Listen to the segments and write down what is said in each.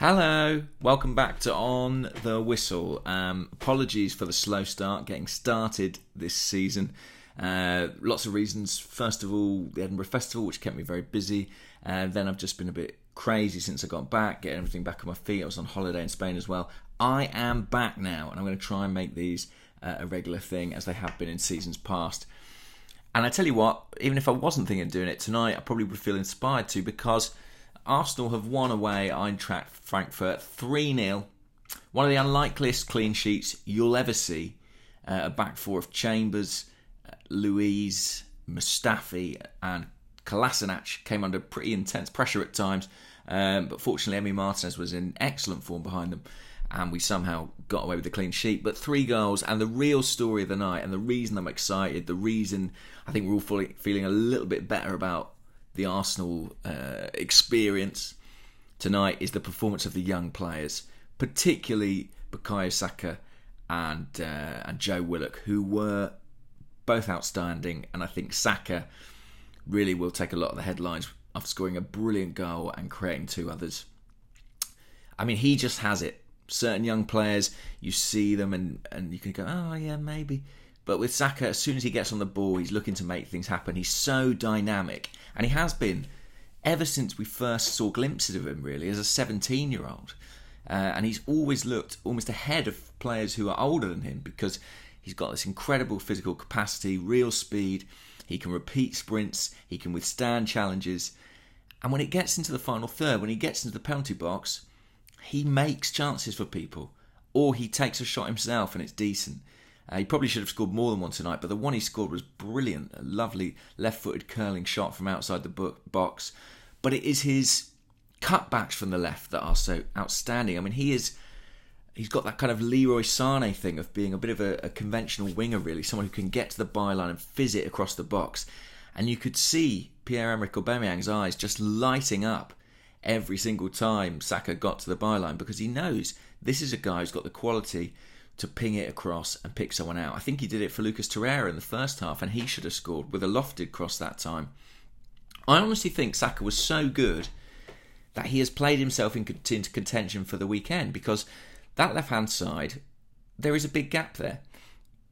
Hello, welcome back to On the Whistle. Apologies for the slow start getting started this season. Lots of reasons. First of all, the Edinburgh Festival, which kept me very busy. Then I've just been a bit crazy since I got back, getting everything back on my feet. I was on holiday in Spain as well. I am back now, and I'm going to try and make these a regular thing as they have been in seasons past. And I tell you what, even if I wasn't thinking of doing it tonight, I probably would feel inspired to, because Arsenal have won away Eintracht Frankfurt 3-0. One of the unlikeliest clean sheets you'll ever see. A back four of Chambers, Luiz, Mustafi and Kolasinac came under pretty intense pressure at times. But fortunately, Emi Martinez was in excellent form behind them, and we somehow got away with the clean sheet. But 3 goals, and the real story of the night, and the reason I'm excited, the reason I think we're all feeling a little bit better about the Arsenal experience tonight, is the performance of the young players, particularly Bukayo Saka and Joe Willock, who were both outstanding. And I think Saka really will take a lot of the headlines after scoring a brilliant goal and creating 2 others. I mean, he just has it. Certain young players, you see them and you can go, oh yeah, maybe. But with Saka, as soon as he gets on the ball, he's looking to make things happen. He's so dynamic. And he has been ever since we first saw glimpses of him, really, as a 17-year-old. And he's always looked almost ahead of players who are older than him, because he's got this incredible physical capacity, real speed. He can repeat sprints. He can withstand challenges. And when it gets into the final third, when he gets into the penalty box, he makes chances for people. Or he takes a shot himself and it's decent. He probably should have scored more than one tonight, but the one he scored was brilliant. A lovely left-footed curling shot from outside the box. But it is his cutbacks from the left that are so outstanding. I mean, he's got that kind of Leroy Sané thing of being a bit of a conventional winger, really. Someone who can get to the byline and fizz it across the box. And you could see Pierre-Emerick Aubameyang's eyes just lighting up every single time Saka got to the byline, because he knows this is a guy who's got the quality to ping it across and pick someone out. I think he did it for Lucas Torreira in the first half, and he should have scored with a lofted cross that time. I honestly think Saka was so good that he has played himself into contention for the weekend, because that left-hand side, there is a big gap there.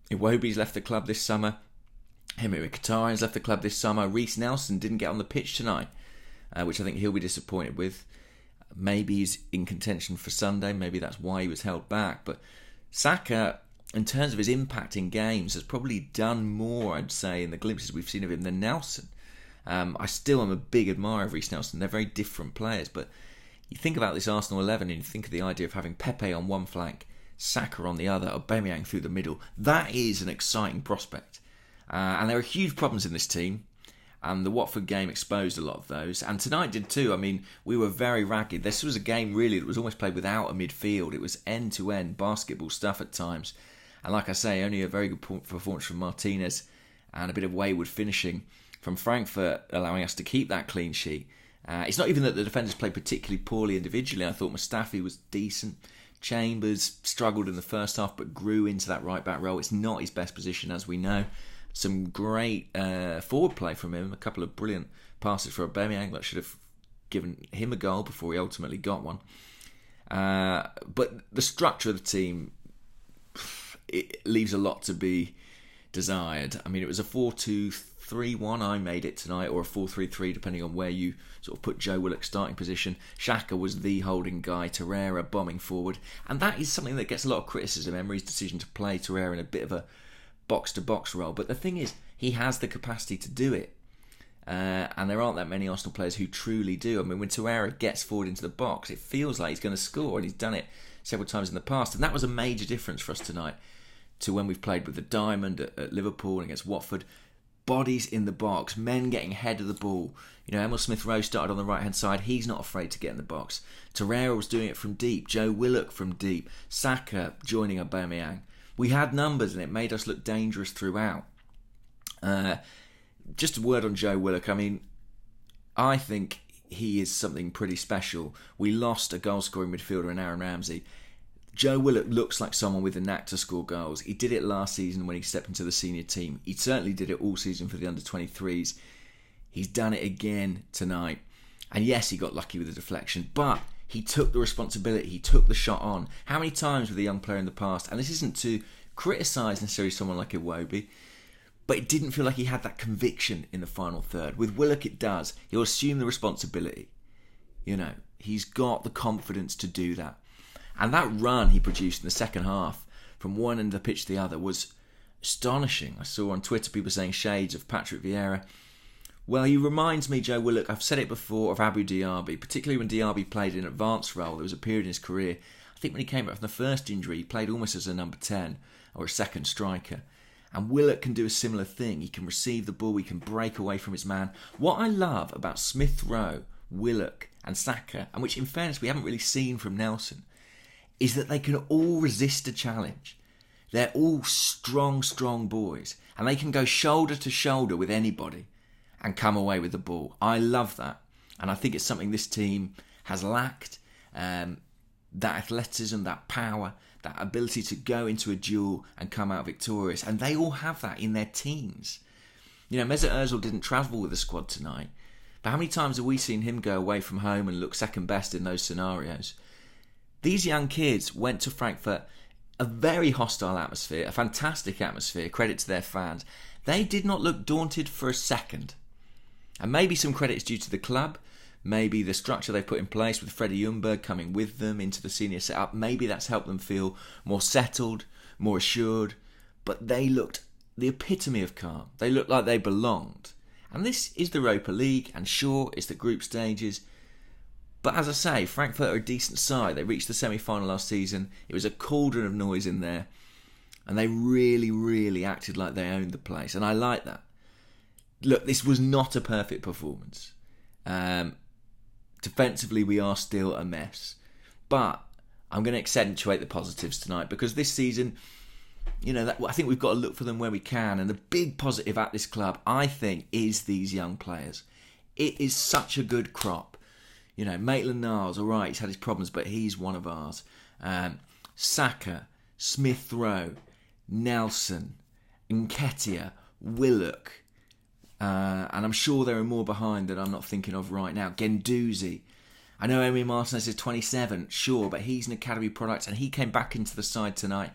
Iwobi's left the club this summer. Henry Mkhitaryan's left the club this summer. Reece Nelson didn't get on the pitch tonight, which I think he'll be disappointed with. Maybe he's in contention for Sunday. Maybe that's why he was held back. But Saka, in terms of his impact in games, has probably done more, I'd say, in the glimpses we've seen of him than Nelson. I still am a big admirer of Reece Nelson. They're very different players, but you think about this Arsenal 11 and you think of the idea of having Pepe on one flank, Saka on the other, Aubameyang through the middle. That is an exciting prospect. And there are huge problems in this team, and the Watford game exposed a lot of those. And tonight did too. I mean, we were very ragged. This was a game, really, that was almost played without a midfield. It was end-to-end basketball stuff at times. And like I say, only a very good performance from Martinez and a bit of wayward finishing from Frankfurt, allowing us to keep that clean sheet. It's not even that the defenders played particularly poorly individually. I thought Mustafi was decent. Chambers struggled in the first half, but grew into that right-back role. It's not his best position, as we know. Some great forward play from him. A couple of brilliant passes for Aubameyang that should have given him a goal before he ultimately got one. But the structure of the team, it leaves a lot to be desired. I mean, it was a 4-2-3-1. I made it tonight, or a 4-3-3, depending on where you sort of put Joe Willock's starting position. Xhaka was the holding guy, Torreira bombing forward. And that is something that gets a lot of criticism, Emery's decision to play Torreira in a bit of a box-to-box role. But the thing is, he has the capacity to do it. And there aren't that many Arsenal players who truly do. I mean, when Torreira gets forward into the box, it feels like he's going to score, and he's done it several times in the past. And that was a major difference for us tonight to when we've played with the Diamond at Liverpool and against Watford. Bodies in the box, men getting ahead of the ball. You know, Emil Smith-Rowe started on the right-hand side. He's not afraid to get in the box. Torreira was doing it from deep. Joe Willock from deep. Saka joining Aubameyang. We had numbers, and it made us look dangerous throughout. Just a word on Joe Willock. I mean, I think he is something pretty special. We lost a goal-scoring midfielder in Aaron Ramsey. Joe Willock looks like someone with a knack to score goals. He did it last season when he stepped into the senior team. He certainly did it all season for the under-23s. He's done it again tonight. And yes, he got lucky with the deflection, but He took the responsibility. He took the shot on. How many times with a young player in the past, and this isn't to criticise necessarily someone like Iwobi, but it didn't feel like he had that conviction in the final third. With Willock, it does. He'll assume the responsibility. You know, he's got the confidence to do that. And that run he produced in the second half from one end of the pitch to the other was astonishing. I saw on Twitter people saying shades of Patrick Vieira. Well, he reminds me, Joe Willock, I've said it before, of Abu Diaby, particularly when Diaby played in an advanced role. There was a period in his career, I think when he came back from the first injury, he played almost as a number 10 or a second striker. And Willock can do a similar thing. He can receive the ball, he can break away from his man. What I love about Smith Rowe, Willock and Saka, and which in fairness we haven't really seen from Nelson, is that they can all resist a challenge. They're all strong boys. And they can go shoulder to shoulder with anybody and come away with the ball. I love that. And I think it's something this team has lacked. That athleticism, that power, that ability to go into a duel and come out victorious. And they all have that in their teams. You know, Mesut Ozil didn't travel with the squad tonight. But how many times have we seen him go away from home and look second best in those scenarios? These young kids went to Frankfurt, a very hostile atmosphere, a fantastic atmosphere, credit to their fans. They did not look daunted for a second. And maybe some credit is due to the club, maybe the structure they put in place with Freddie Ljungberg coming with them into the senior setup, maybe that's helped them feel more settled, more assured, but they looked the epitome of calm. They looked like they belonged. And this is the Europa League, and sure, it's the group stages. But as I say, Frankfurt are a decent side. They reached the semi-final last season. It was a cauldron of noise in there. And they really acted like they owned the place. And I like that. Look, this was not a perfect performance. Defensively, we are still a mess. But I'm going to accentuate the positives tonight because this season, you know, I think we've got to look for them where we can. And the big positive at this club, I think, is these young players. It is such a good crop. You know, Maitland-Niles, all right, he's had his problems, but he's one of ours. Saka, Smith Rowe, Nelson, Nketiah, Willock, and I'm sure there are more behind that I'm not thinking of right now. Guendouzi. I know Emi Martinez is 27, sure, but he's an academy product, and he came back into the side tonight,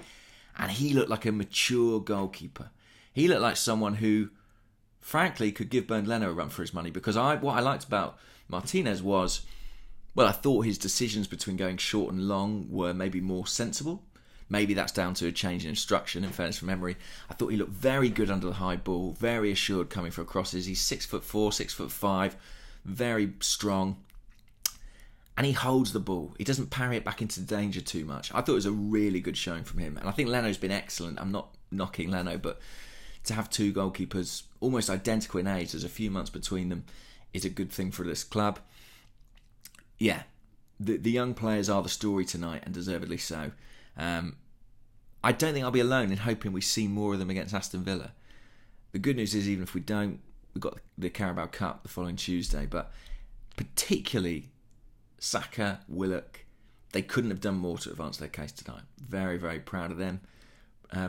and he looked like a mature goalkeeper. He looked like someone who, frankly, could give Bernd Leno a run for his money, because what I liked about Martinez was, well, I thought his decisions between going short and long were maybe more sensible. Maybe that's down to a change in instruction, in fairness from memory. I thought he looked very good under the high ball, very assured coming for crosses. He's 6'4", 6'5", very strong. And he holds the ball. He doesn't parry it back into danger too much. I thought it was a really good showing from him. And I think Leno's been excellent. I'm not knocking Leno, but to have two goalkeepers almost identical in age, there's a few months between them, is a good thing for this club. Yeah, the young players are the story tonight, and deservedly so. I don't think I'll be alone in hoping we see more of them against Aston Villa. The good news is, even if we don't, we've got the Carabao Cup the following Tuesday, but particularly Saka, Willock, they couldn't have done more to advance their case tonight. Very proud of them,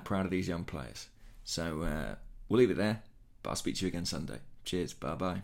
proud of these young players. So we'll leave it there, but I'll speak to you again Sunday. Cheers, bye-bye.